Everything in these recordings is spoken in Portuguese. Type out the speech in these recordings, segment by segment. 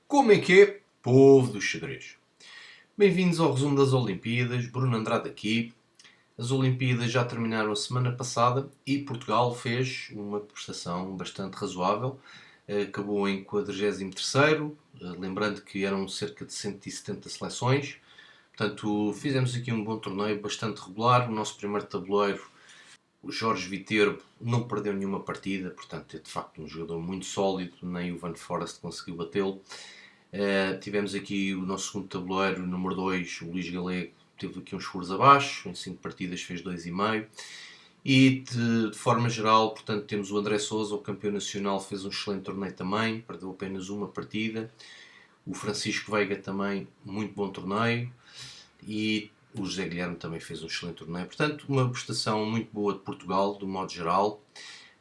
Como é que é, povo do xadrez? Bem-vindos ao resumo das Olimpíadas, Bruno Andrade aqui. As Olimpíadas já terminaram a semana passada e Portugal fez uma prestação bastante razoável. Acabou em 43º, lembrando que eram cerca de 170 seleções. Portanto, fizemos aqui um bom torneio, bastante regular. O nosso primeiro tabuleiro, o Jorge Viterbo, não perdeu nenhuma partida, portanto é de facto um jogador muito sólido, nem o Van Foreest conseguiu batê-lo. Tivemos aqui o nosso segundo tabuleiro, número 2, o Luís Galego, teve aqui uns furos abaixo, em 5 partidas fez 2,5. E de forma geral, portanto, temos o André Sousa, o campeão nacional, fez um excelente torneio também, perdeu apenas uma partida. O Francisco Veiga também, muito bom torneio. E o José Guilherme também fez um excelente torneio. Portanto, uma prestação muito boa de Portugal, do modo geral.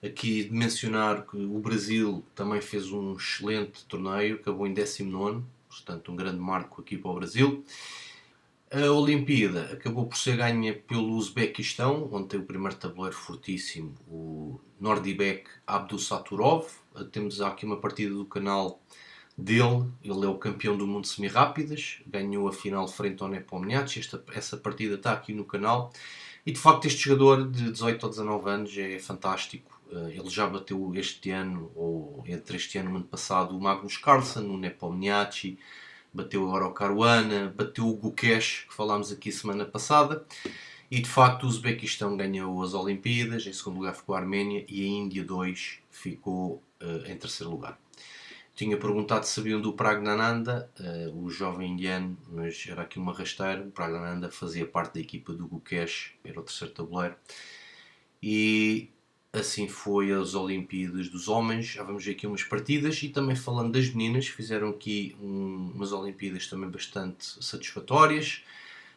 Aqui de mencionar que o Brasil também fez um excelente torneio, acabou em 19º, portanto um grande marco aqui para o Brasil. A Olimpíada acabou por ser ganha pelo Uzbequistão, onde tem o primeiro tabuleiro fortíssimo, o Nordibek Abdusattorov. Temos aqui uma partida do canal dele, ele é o campeão do mundo semi-rápidas, ganhou a final frente ao Nepomniachtchi. Essa partida está aqui no canal. E de facto este jogador de 18 ou 19 anos é fantástico. Ele já bateu este ano, ou entre este ano e o ano passado, o Magnus Carlsen, o Nepomniachtchi, bateu agora o Caruana, bateu o Gukesh, que falámos aqui semana passada. E de facto o Uzbequistão ganhou as Olimpíadas, em segundo lugar ficou a Arménia e a Índia 2 ficou em terceiro lugar. Tinha perguntado se sabiam do Praggnanandhaa, o jovem indiano, mas era aqui uma rasteira. O Praggnanandhaa fazia parte da equipa do Gukesh, era o terceiro tabuleiro. E assim foi as Olimpíadas dos homens. Já vamos ver aqui umas partidas. E também falando das meninas, fizeram aqui umas Olimpíadas também bastante satisfatórias.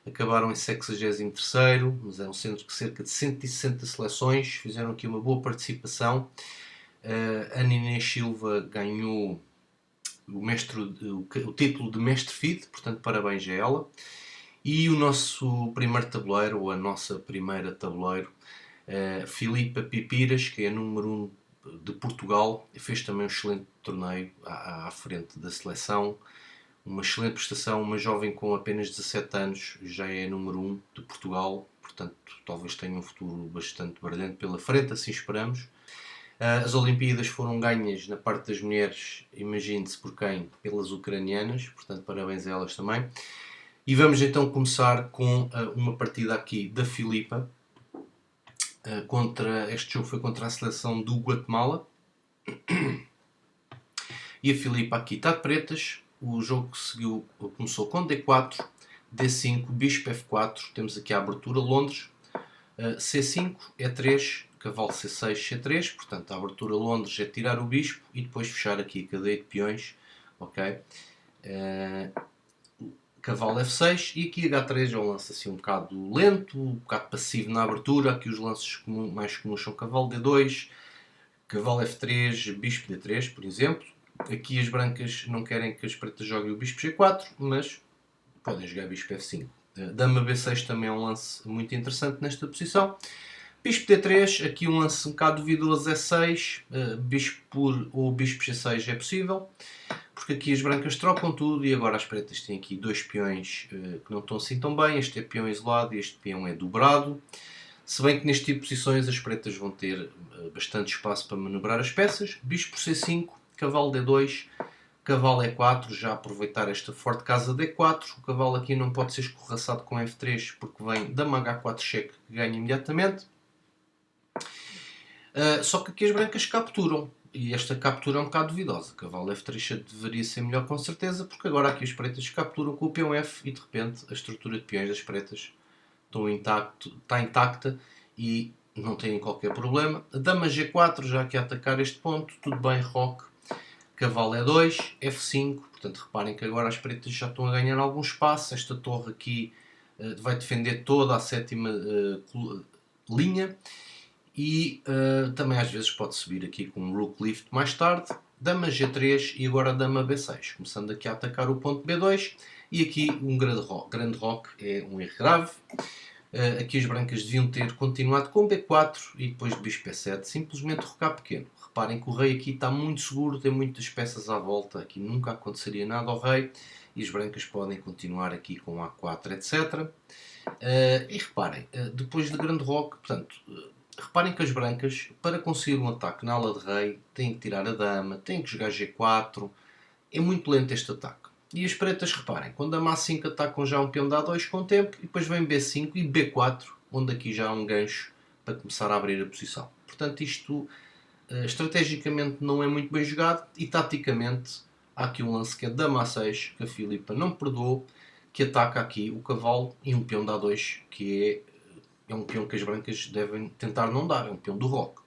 Acabaram em 63º, mas é um centro de cerca de 160 seleções. Fizeram aqui uma boa participação. A Inês Silva ganhou o título de mestre FIDE, portanto parabéns a ela. E o nosso primeiro tabuleiro, ou a nossa primeira tabuleiro, Filipa Pipiras, que é a número 1 de Portugal, fez também um excelente torneio à frente da seleção. Uma excelente prestação, uma jovem com apenas 17 anos, já é a número 1 de Portugal, portanto talvez tenha um futuro bastante brilhante pela frente, assim esperamos. As Olimpíadas foram ganhas na parte das mulheres, imagine-se por quem? Pelas ucranianas, portanto parabéns a elas também. E vamos então começar com uma partida aqui da Filipa. Este jogo foi contra a seleção do Guatemala. E a Filipa aqui está de pretas. O jogo começou com D4, D5, Bispo F4. Temos aqui a abertura Londres, C5, E3, cavalo C6, C3, portanto a abertura Londres é tirar o bispo e depois fechar aqui a cadeia de peões, ok? Cavalo F6 e aqui H3 é um lance assim um bocado lento, um bocado passivo na abertura. Aqui os lances mais comuns são cavalo D2, cavalo F3, bispo D3, por exemplo. Aqui as brancas não querem que as pretas joguem o bispo G4, mas podem jogar bispo F5. Dama B6 também é um lance muito interessante nesta posição. Bispo D3, aqui um lance um bocado duvidoso E6, bispo ou bispo G6 é possível, porque aqui as brancas trocam tudo e agora as pretas têm aqui dois peões que não estão assim tão bem. Este é peão isolado e este peão é dobrado. Se bem que neste tipo de posições as pretas vão ter bastante espaço para manobrar as peças. Bispo C5, cavalo D2, cavalo E4, já aproveitar esta forte casa D4. O cavalo aqui não pode ser escorraçado com F3 porque vem dama H4 cheque que ganha imediatamente. Só que aqui as brancas capturam. E esta captura é um bocado duvidosa. Cavalo F3 deveria ser melhor com certeza, porque agora aqui as pretas capturam com o peão F e de repente a estrutura de peões das pretas está intacta e não têm qualquer problema. A dama G4 já aqui a atacar este ponto, tudo bem, roque. Cavalo E2, F5, portanto reparem que agora as pretas já estão a ganhar algum espaço. Esta torre aqui vai defender toda a sétima linha. E também às vezes pode subir aqui com um rook lift mais tarde. Dama G3 e agora Dama B6. Começando aqui a atacar o ponto B2. E aqui um grande roque é um erro grave. Aqui as brancas deviam ter continuado com B4 e depois de Bispo B7. Simplesmente rocar pequeno. Reparem que o rei aqui está muito seguro, tem muitas peças à volta, aqui nunca aconteceria nada ao rei, e as brancas podem continuar aqui com A4, etc. E reparem, depois de grande roque, portanto, reparem que as brancas, para conseguir um ataque na ala de rei, têm que tirar a dama, têm que jogar G4, é muito lento este ataque. E as pretas, reparem, quando a A5 atacam já um peão de A2 com o tempo, e depois vem B5 e B4, onde aqui já há um gancho para começar a abrir a posição. Portanto, isto estrategicamente não é muito bem jogado, e taticamente há aqui um lance que é dama A6, que a Filipa não perdoou, que ataca aqui o cavalo e um peão de A2, que é um peão que as brancas devem tentar não dar, é um peão do roque.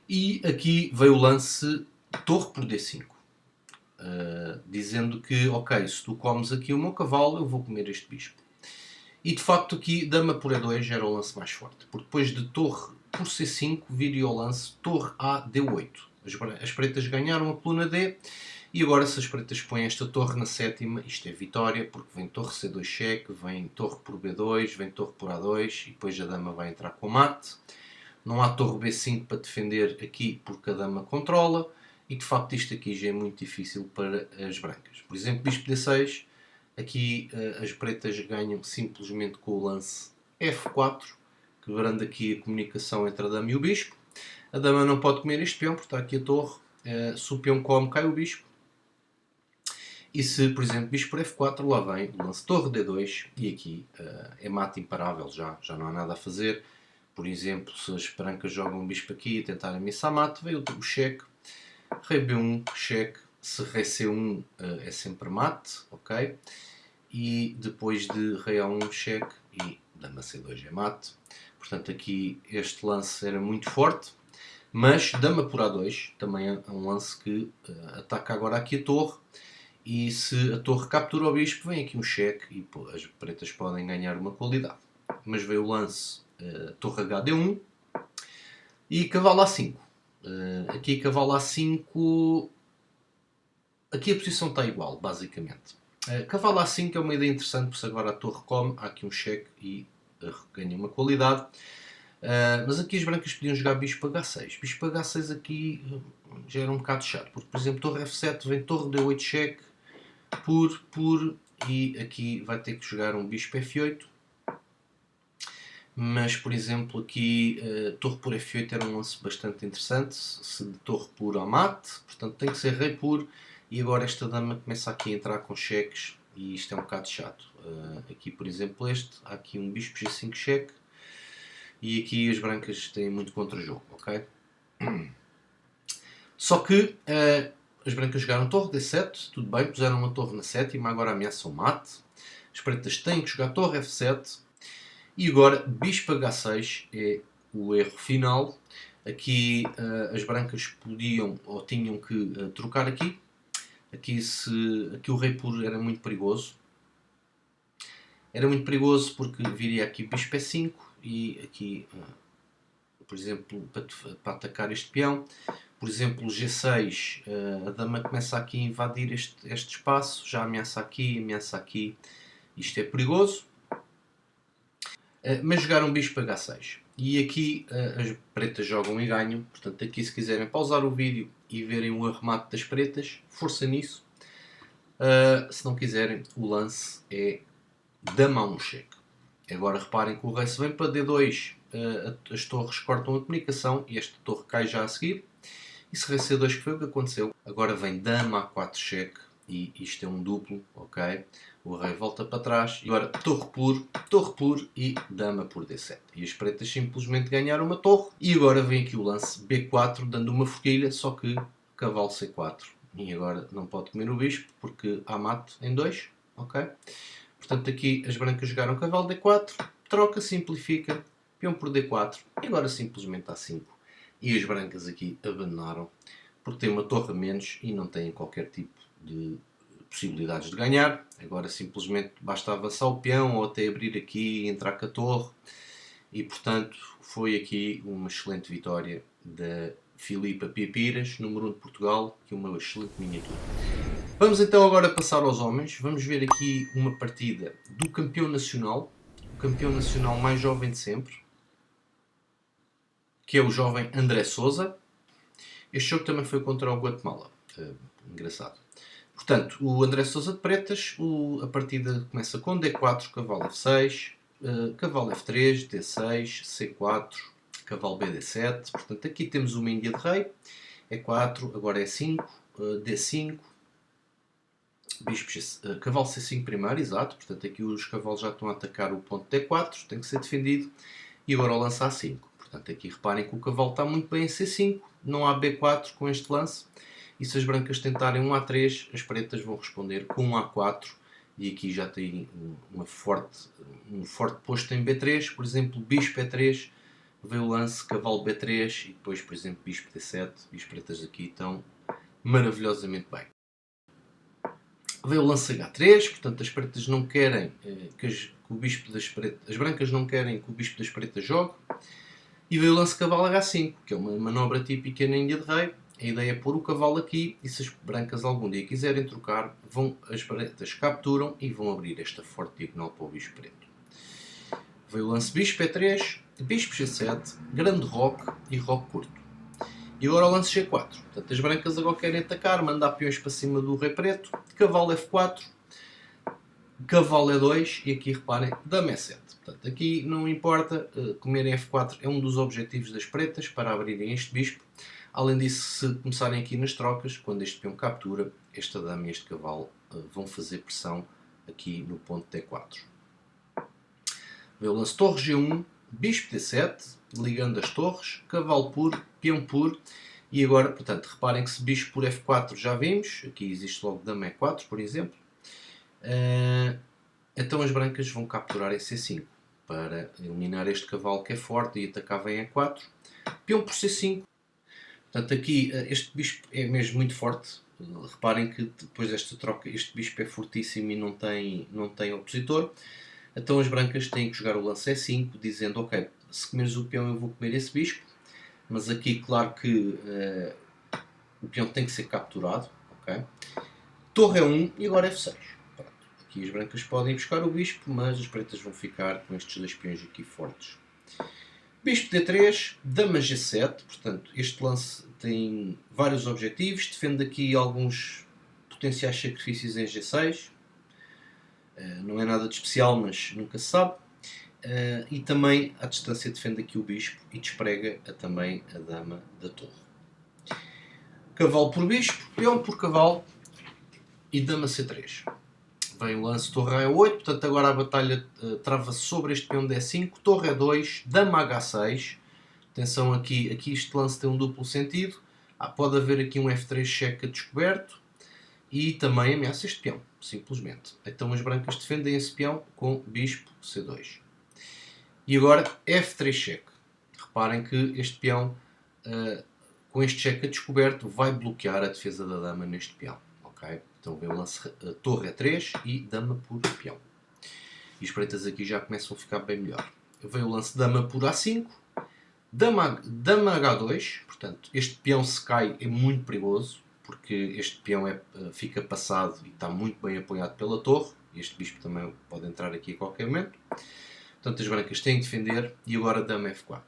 E aqui veio o lance torre por D5. Dizendo que, ok, se tu comes aqui o meu cavalo, eu vou comer este bispo. E de facto aqui, dama por E2 era o lance mais forte, porque depois de torre por C5 viria o lance torre a D8. As pretas ganharam a coluna D, e agora se as pretas põem esta torre na sétima, isto é vitória, porque vem torre C2 cheque, vem torre por B2, vem torre por A2, e depois a dama vai entrar com mate. Não há torre B5 para defender aqui, porque a dama controla. E de facto isto aqui já é muito difícil para as brancas. Por exemplo, bispo D6, aqui as pretas ganham simplesmente com o lance F4, quebrando aqui a comunicação entre a dama e o bispo. A dama não pode comer este peão, porque está aqui a torre. Se o peão come, cai o bispo. E se, por exemplo, bispo por F4, lá vem o lance torre D2, e aqui é mate imparável, já não há nada a fazer. Por exemplo, se as brancas jogam um bispo aqui e tentarem ameaçar mate, veio o cheque. Rei B1, cheque. Se rei C1 é sempre mate, ok? E depois de rei A1, cheque, e dama C2 é mate. Portanto, aqui este lance era muito forte. Mas dama por A2 também é um lance que ataca agora aqui a torre. E se a torre captura o bispo, vem aqui um cheque e as pretas podem ganhar uma qualidade. Mas veio o lance torre HD1 e cavalo A5. Aqui cavalo A5, aqui a posição está igual, basicamente. Cavalo A5 é uma ideia interessante, porque se agora a torre come, há aqui um cheque e ganha uma qualidade. Mas aqui as brancas podiam jogar bispo H6. Bispo H6 aqui já era um bocado chato, porque por exemplo torre F7 vem torre D8 cheque, e aqui vai ter que jogar um bispo F8. Mas, por exemplo, aqui torre por F8 era um lance bastante interessante, se de torre por ao mate, portanto tem que ser rei por, e agora esta dama começa aqui a entrar com cheques, e isto é um bocado chato. Aqui, por exemplo, há aqui um bispo G5 cheque, e aqui as brancas têm muito contra-jogo, ok? Só que as brancas jogaram torre D7, tudo bem, puseram uma torre na sétima, agora ameaçam mate. As pretas têm que jogar torre F7. E agora, bispo H6 é o erro final. Aqui as brancas podiam ou tinham que trocar aqui. Aqui o rei puro era muito perigoso. Era muito perigoso porque viria aqui bispo E5 e aqui, por exemplo, para atacar este peão. Por exemplo, G6, a dama começa aqui a invadir este espaço. Já ameaça aqui. Isto é perigoso. Mas jogaram bispo H6. E aqui as pretas jogam e ganham. Portanto, aqui se quiserem pausar o vídeo e verem o arremate das pretas, força nisso. Se não quiserem, o lance é dama a um cheque. Agora reparem que o rei se vem para D2, as torres cortam a comunicação e esta torre cai já a seguir. E se rei C2, que foi o que aconteceu, agora vem dama A4 cheque. E isto é um duplo, ok? O rei volta para trás. E agora torre por e dama por D7. E as pretas simplesmente ganharam uma torre. E agora vem aqui o lance B4, dando uma forquilha, só que cavalo C4. E agora não pode comer o bispo, porque há mate em 2, ok? Portanto, aqui as brancas jogaram cavalo D4, troca, simplifica, peão por D4, e agora simplesmente A5. E as brancas aqui abandonaram, porque têm uma torre a menos e não têm qualquer tipo de possibilidades de ganhar. Agora simplesmente basta avançar o peão ou até abrir aqui e entrar com a torre. E portanto foi aqui uma excelente vitória da Filipa Pipiras, número 1 de Portugal, que é uma excelente miniatura. Vamos então agora passar aos homens. Vamos ver aqui uma partida do campeão nacional, o campeão nacional mais jovem de sempre, que é o jovem André Sousa. Este jogo também foi contra o Guatemala. Engraçado. Portanto, o André Sousa de Pretas, a partida começa com D4, cavalo F6, cavalo F3, D6, C4, cavalo BD7. Portanto, aqui temos uma Índia de rei, E4, agora E5, D5, bispo cavalo C5 primeiro, exato. Portanto, aqui os cavalos já estão a atacar o ponto D4, tem que ser defendido. E agora o lance A5. Portanto, aqui reparem que o cavalo está muito bem em C5, não há B4 com este lance. E se as brancas tentarem um A3, as pretas vão responder com um A4. E aqui já tem um forte posto em B3. Por exemplo, bispo E3, veio o lance cavalo B3 e depois, por exemplo, bispo D7. E as pretas aqui estão maravilhosamente bem. Veio o lance H3, portanto as pretas não querem que o bispo das pretas, as brancas não querem que o bispo das pretas jogue. E veio o lance cavalo H5, que é uma manobra típica na Índia de Rei. A ideia é pôr o cavalo aqui e se as brancas algum dia quiserem trocar, as pretas capturam e vão abrir esta forte diagonal para o bispo preto. Veio o lance bispo E3, bispo G7, grande roque e roque curto. E agora o lance G4. Portanto, as brancas agora querem atacar, mandar peões para cima do rei preto, cavalo F4, cavalo E2 e aqui reparem, dama E7. Portanto, aqui não importa, comerem F4 é um dos objetivos das pretas para abrirem este bispo. Além disso, se começarem aqui nas trocas, quando este peão captura, esta dama e este cavalo vão fazer pressão aqui no ponto D4. Vê o lance torre G1, bispo D7, ligando as torres, cavalo puro, peão puro. E agora, portanto, reparem que se bispo por F4 já vimos, aqui existe logo dama E4, por exemplo. Então as brancas vão capturar em C5 para eliminar este cavalo que é forte e atacar em E4. Peão por C5. Portanto, aqui este bispo é mesmo muito forte. Reparem que depois desta troca este bispo é fortíssimo e não tem opositor. Então as brancas têm que jogar o lance E5, dizendo, ok, se comeres o peão eu vou comer esse bispo. Mas aqui, claro que o peão tem que ser capturado. Okay? Torre E1 e agora F6. Pronto. Aqui as brancas podem buscar o bispo, mas as pretas vão ficar com estes dois peões aqui fortes. Bispo D3, dama G7, portanto este lance tem vários objetivos, defende aqui alguns potenciais sacrifícios em G6, não é nada de especial, mas nunca se sabe, e também à distância defende aqui o bispo e desprega também a dama da torre. Cavalo por bispo, peão por cavalo e dama C3. Vem o lance torre E8, portanto agora a batalha trava-se sobre este peão D5, torre E2, dama H6. Atenção aqui este lance tem um duplo sentido. Pode haver aqui um F3 cheque descoberto e também ameaça este peão, simplesmente. Então as brancas defendem esse peão com bispo C2. E agora F3 cheque. Reparem que este peão, com este cheque descoberto, vai bloquear a defesa da dama neste peão. Okay? Então vem o lance torre E3 e dama por peão. E as pretas aqui já começam a ficar bem melhor. Vem o lance dama por A5, dama H2, portanto este peão se cai é muito perigoso, porque este peão fica passado e está muito bem apoiado pela torre. Este bispo também pode entrar aqui a qualquer momento. Portanto as brancas têm que defender e agora dama F4.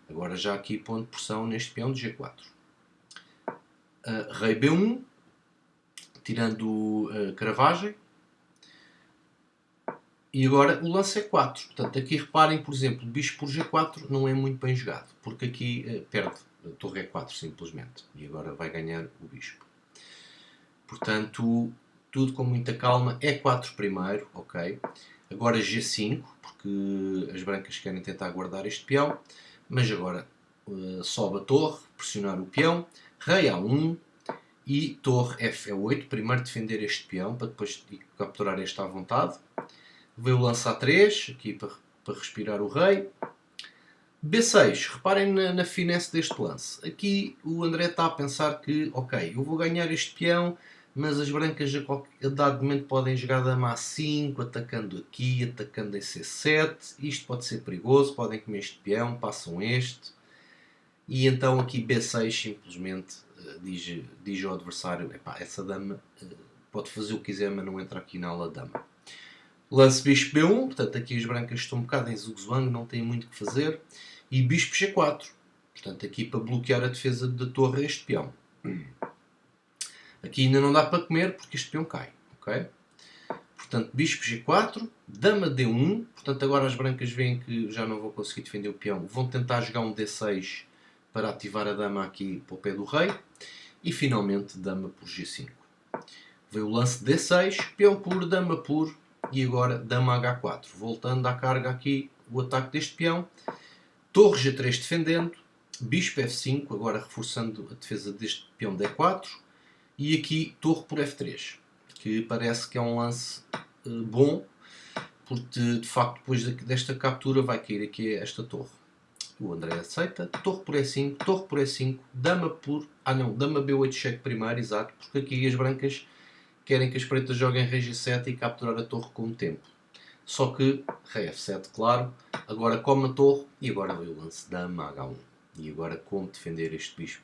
Agora já aqui ponto de pressão neste peão de G4. Rei B1, tirando a cravagem. E agora o lance é 4. Portanto, aqui reparem, por exemplo, bispo por G4 não é muito bem jogado, porque aqui perde a torre E4 simplesmente. E agora vai ganhar o bispo. Portanto, tudo com muita calma. E4 primeiro, ok. Agora G5, porque as brancas querem tentar guardar este peão. Mas agora sobe a torre, pressionar o peão. Rei A1 e torre F8. Primeiro defender este peão, para depois capturar este à vontade. Veio o lance A3, aqui para respirar o rei. B6, reparem na finesse deste lance. Aqui o André está a pensar que, ok, eu vou ganhar este peão, mas as brancas a dado momento podem jogar dama A5, atacando aqui, atacando em C7. Isto pode ser perigoso, podem comer este peão, passam este. E então aqui B6 simplesmente diz ao adversário, epá, essa dama pode fazer o que quiser, mas não entra aqui na ala dama. Lance bispo B1, portanto aqui as brancas estão um bocado em zugue-zuangue, não têm muito o que fazer. E bispo G4. Portanto, aqui para bloquear a defesa da torre este peão. Aqui ainda não dá para comer porque este peão cai. Ok? Portanto, bispo G4, dama D1. Portanto, agora as brancas veem que já não vão conseguir defender o peão. Vão tentar jogar um D6 para ativar a dama aqui para o pé do rei. E finalmente, dama por G5. Veio o lance de D6, peão por, dama por e agora dama H4. Voltando à carga aqui o ataque deste peão. Torre G3 defendendo. Bispo F5, agora reforçando a defesa deste peão D4. E aqui torre por F3, que parece que é um lance bom, porque de facto depois desta captura vai cair aqui esta torre. O André aceita, torre por E5, torre por E5, dama por... dama B8 cheque primeiro, exato, porque aqui as brancas querem que as pretas joguem rei G7 e capturar a torre com o tempo. Só que rei F7, claro, agora come a torre e agora veio o lance dama H1. E agora como defender este bispo?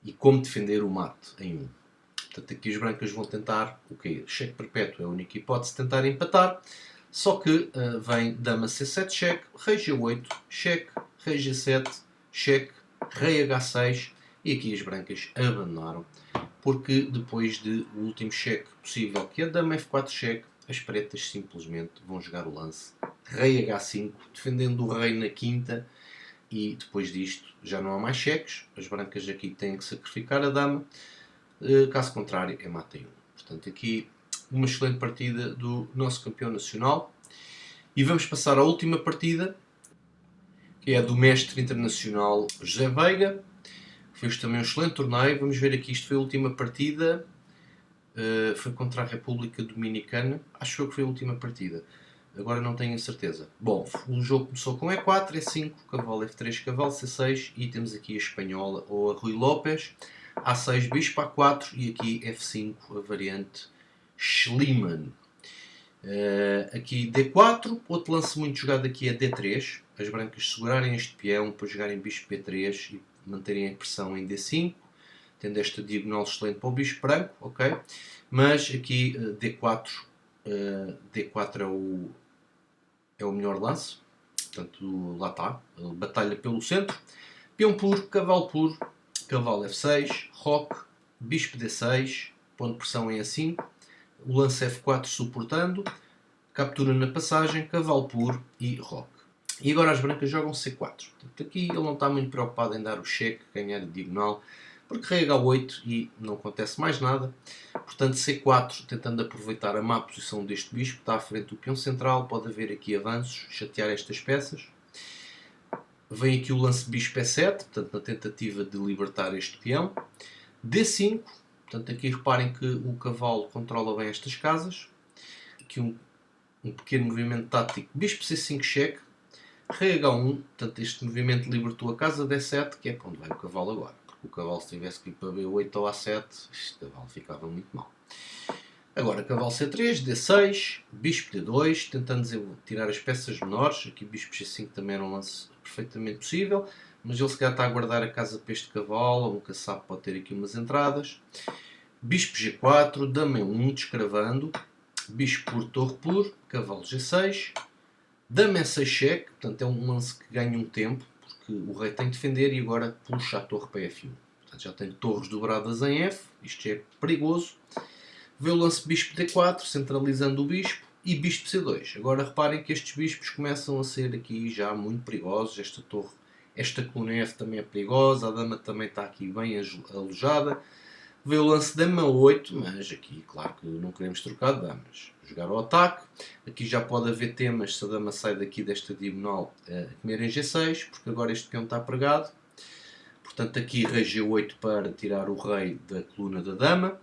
E como defender o mate em 1. Portanto, aqui as brancas vão tentar o quê? Cheque perpétuo é a única hipótese de tentar empatar. Só que vem dama C7 cheque, rei G8, cheque, rei G7, cheque, rei H6 e aqui as brancas abandonaram. Porque depois do último cheque possível, que é dama F4 cheque, as pretas simplesmente vão jogar o lance rei H5, defendendo o rei na quinta. E depois disto já não há mais cheques, as brancas aqui têm que sacrificar a dama, caso contrário é mata em 1. Portanto, aqui uma excelente partida do nosso campeão nacional. E vamos passar à última partida, que é a do mestre internacional José Veiga, que fez também um excelente torneio. Vamos ver aqui, isto foi a última partida, foi contra a República Dominicana, acho eu que foi a última partida. Agora não tenho a certeza. Bom, o jogo começou com E4, E5, cavalo F3, cavalo C6 e temos aqui a espanhola ou a Rui Lopes. A6, bispo A4 e aqui F5, a variante Schliemann. Aqui D4, outro lance muito jogado aqui é D3. As brancas segurarem este peão para jogarem bispo B3 e manterem a pressão em D5, tendo esta diagonal excelente para o bispo branco, ok? Mas aqui D4, D4 é o melhor lance, portanto lá está, batalha pelo centro, peão puro, cavalo F6, roque, bispo D6, ponto de pressão em A5, o lance F4 suportando, captura na passagem, cavalo puro e roque. E agora as brancas jogam C4, portanto aqui ele não está muito preocupado em dar o cheque, ganhar a diagonal, porque rei H8 e não acontece mais nada. Portanto, C4, tentando aproveitar a má posição deste bispo, está à frente do peão central, pode haver aqui avanços, chatear estas peças. Vem aqui o lance bispo E7, portanto, na tentativa de libertar este peão. D5, portanto, aqui reparem que o cavalo controla bem estas casas. Aqui um pequeno movimento tático, bispo C5 cheque, rei H1, portanto, este movimento libertou a casa D7, que é para onde vai o cavalo agora. O cavalo, se tivesse que ir para B8 ou A7, este cavalo ficava muito mal. Agora, cavalo C3, D6, bispo D2, tentando tirar as peças menores. Aqui bispo G5 também era um lance perfeitamente possível, mas ele se calhar está a guardar a casa para este cavalo, ou nunca sabe, pode ter aqui umas entradas. Bispo G4, dama E1, descravando, bispo por, torre por, cavalo G6, dama E6 cheque, portanto é um lance que ganha um tempo, que o rei tem de defender e agora puxa a torre para F1. Portanto, já tem torres dobradas em F, isto já é perigoso. Vê o lance bispo D4, centralizando o bispo, e bispo C2. Agora reparem que estes bispos começam a ser aqui já muito perigosos. Esta torre, esta coluna F também é perigosa, a dama também está aqui bem alojada. Vê o lance dama 8, mas aqui, claro que não queremos trocar de damas. Jogar ao ataque. Aqui já pode haver temas se a dama sai daqui desta diagonal a comer em G6, porque agora este peão está pregado. Portanto, aqui rei G8 para tirar o rei da coluna da dama.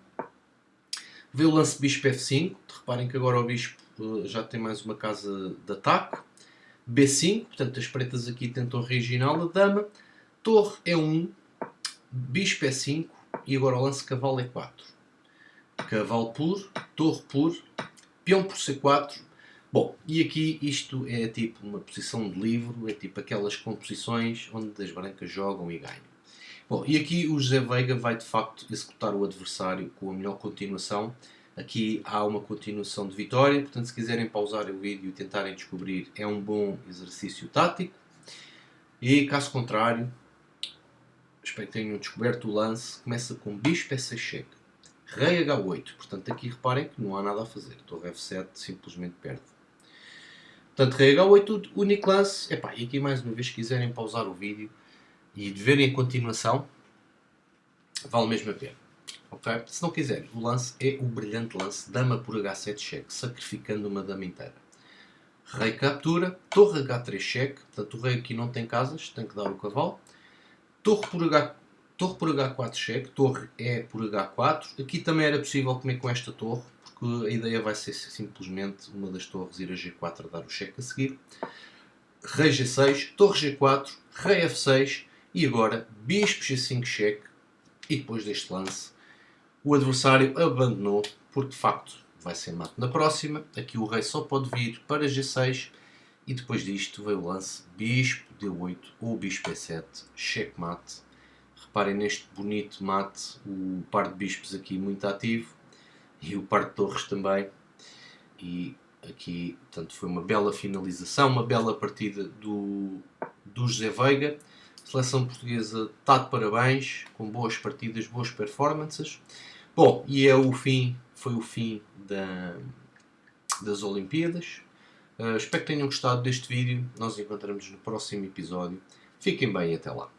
Vê o lance bispo F5. Reparem que agora o bispo já tem mais uma casa de ataque. B5, portanto as pretas aqui tentam original a dama. Torre E1, bispo E5 e agora o lance cavalo E4. Cavalo por, torre por, peão por C4. Bom, e aqui isto é tipo uma posição de livro, é tipo aquelas composições onde as brancas jogam e ganham. Bom, e aqui o José Veiga vai de facto executar o adversário com a melhor continuação. Aqui há uma continuação de vitória, portanto se quiserem pausar o vídeo e tentarem descobrir, é um bom exercício tático. E caso contrário, espero que tenham descoberto o lance. Começa com bispo E6 cheque, rei H8. Portanto, aqui reparem que não há nada a fazer. Torre F7 simplesmente perde. Portanto, rei H8, único lance. Epá, e aqui mais uma vez, se quiserem pausar o vídeo e de verem a continuação, vale mesmo a pena. Okay? Se não quiserem, o lance é o brilhante lance dama por H7 cheque, sacrificando uma dama inteira. Rei captura, torre H3 cheque, portanto o rei aqui não tem casas, tem que dar o cavalo. Torre por H4 cheque, torre E por H4. Aqui também era possível comer com esta torre, porque a ideia vai ser simplesmente uma das torres ir a G4 a dar o cheque a seguir. Rei G6, torre G4, rei F6 e agora bispo G5 cheque. E depois deste lance, o adversário abandonou, porque de facto vai ser mate na próxima. Aqui o rei só pode vir para G6 e depois disto veio o lance bispo D8 ou bispo E7, checkmate. Reparem neste bonito mate, o par de bispos aqui muito ativo e o par de torres também. E aqui, portanto, foi uma bela finalização, uma bela partida do José Veiga. A seleção portuguesa está de parabéns, com boas partidas, boas performances. Bom, e foi o fim das Olimpíadas. Espero que tenham gostado deste vídeo. Nós encontramos no próximo episódio. Fiquem bem, até lá.